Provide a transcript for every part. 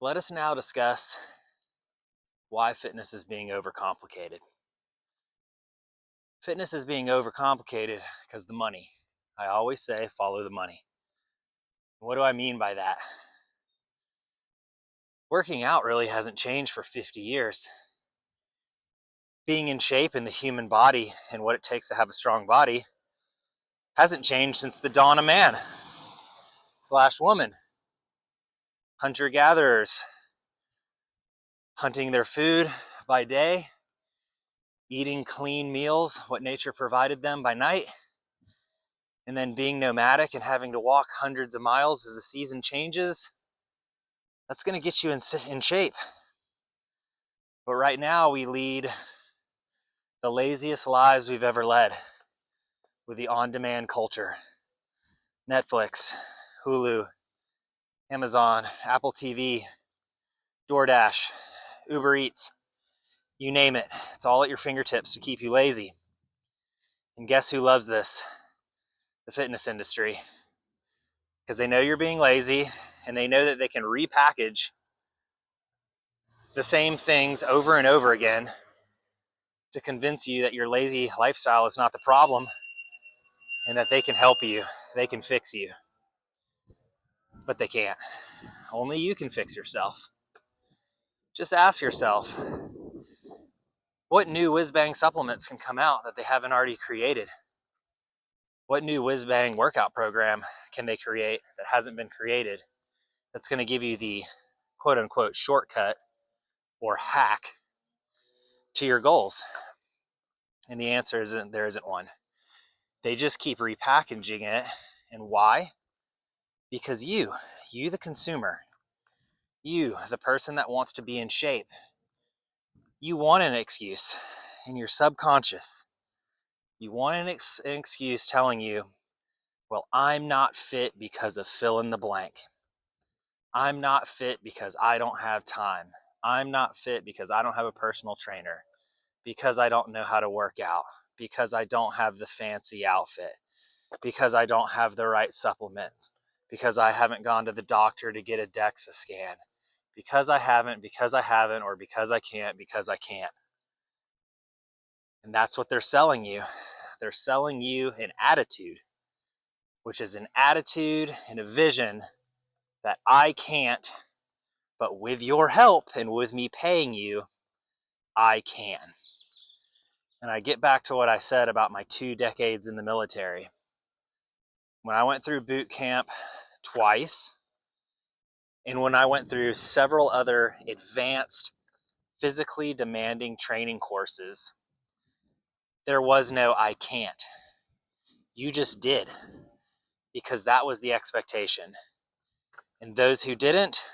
Let us now discuss why fitness is being overcomplicated. Fitness is being overcomplicated because the money. I always say follow the money. What do I mean by that? Working out really hasn't changed for 50 years. Being in shape in the human body and what it takes to have a strong body hasn't changed since the dawn of man / woman. Hunter-gatherers, hunting their food by day, eating clean meals, what nature provided them by night, and then being nomadic and having to walk hundreds of miles as the season changes. That's going to get you in shape. But right now we lead the laziest lives we've ever led with the on-demand culture. Netflix, Hulu, Amazon, Apple TV, DoorDash, Uber Eats, you name it. It's all at your fingertips to keep you lazy. And guess who loves this? The fitness industry. Because they know you're being lazy and they know that they can repackage the same things over and over again to convince you that your lazy lifestyle is not the problem and that they can help you, they can fix you. But they can't. Only you can fix yourself. Just ask yourself, what new whiz-bang supplements can come out that they haven't already created? What new whiz-bang workout program can they create that hasn't been created that's going to give you the quote-unquote shortcut or hack to your goals? And the answer is there isn't one. They just keep repackaging it. And why? Because you the consumer, you, the person that wants to be in shape, you want an excuse in your subconscious. You want an excuse telling you, well, I'm not fit because of fill in the blank. I'm not fit because I don't have time. I'm not fit because I don't have a personal trainer, because I don't know how to work out, because I don't have the fancy outfit, because I don't have the right supplements, because I haven't gone to the doctor to get a DEXA scan, because I haven't, or because I can't. And that's what they're selling you. They're selling you an attitude, which is an attitude and a vision that I can't, but with your help and with me paying you, I can. And I get back to what I said about my 2 decades in the military. When I went through boot camp twice, and when I went through several other advanced, physically demanding training courses, there was no I can't. You just did, because that was the expectation. And those who didn't,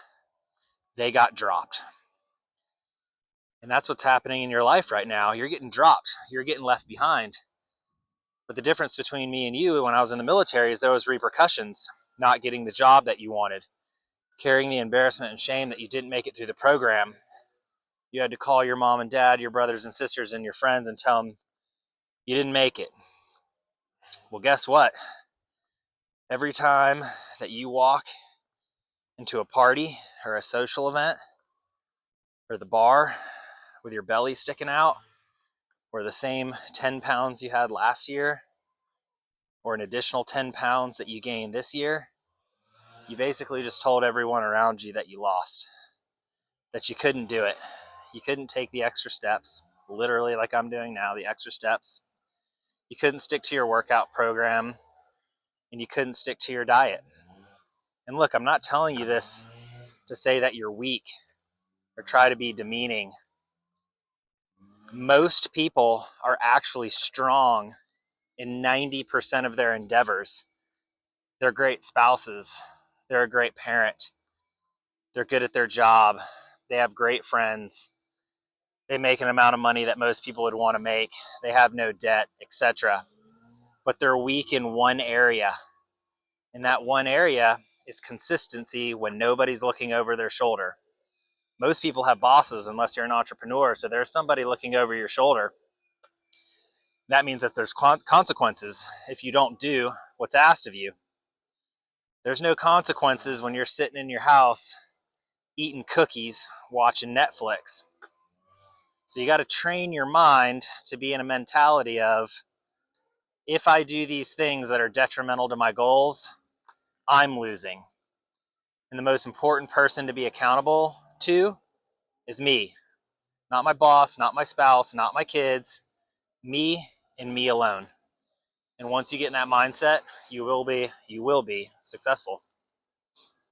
they got dropped. And that's what's happening in your life right now. You're getting dropped. You're getting left behind. But the difference between me and you when I was in the military is there was repercussions. Not getting the job that you wanted, carrying the embarrassment and shame that you didn't make it through the program. You had to call your mom and dad, your brothers and sisters, and your friends and tell them you didn't make it. Well, guess what? Every time that you walk into a party or a social event or the bar with your belly sticking out, or the same 10 pounds you had last year, or an additional 10 pounds that you gained this year, you basically just told everyone around you that you lost, that you couldn't do it. You couldn't take the extra steps, literally like I'm doing now, the extra steps. You couldn't stick to your workout program, and you couldn't stick to your diet. And look, I'm not telling you this to say that you're weak or try to be demeaning. Most people are actually strong in 90% of their endeavors. They're great spouses. They're a great parent. They're good at their job. They have great friends. They make an amount of money that most people would want to make. They have no debt, etc. But they're weak in one area. And that one area is consistency when nobody's looking over their shoulder. Most people have bosses unless you're an entrepreneur, so there's somebody looking over your shoulder. That means that there's consequences if you don't do what's asked of you. There's no consequences when you're sitting in your house eating cookies, watching Netflix. So you got to train your mind to be in a mentality of, if I do these things that are detrimental to my goals, I'm losing. And the most important person to be accountable to is me. Not my boss, not my spouse, not my kids, me and me alone. And once you get in that mindset, you will be successful.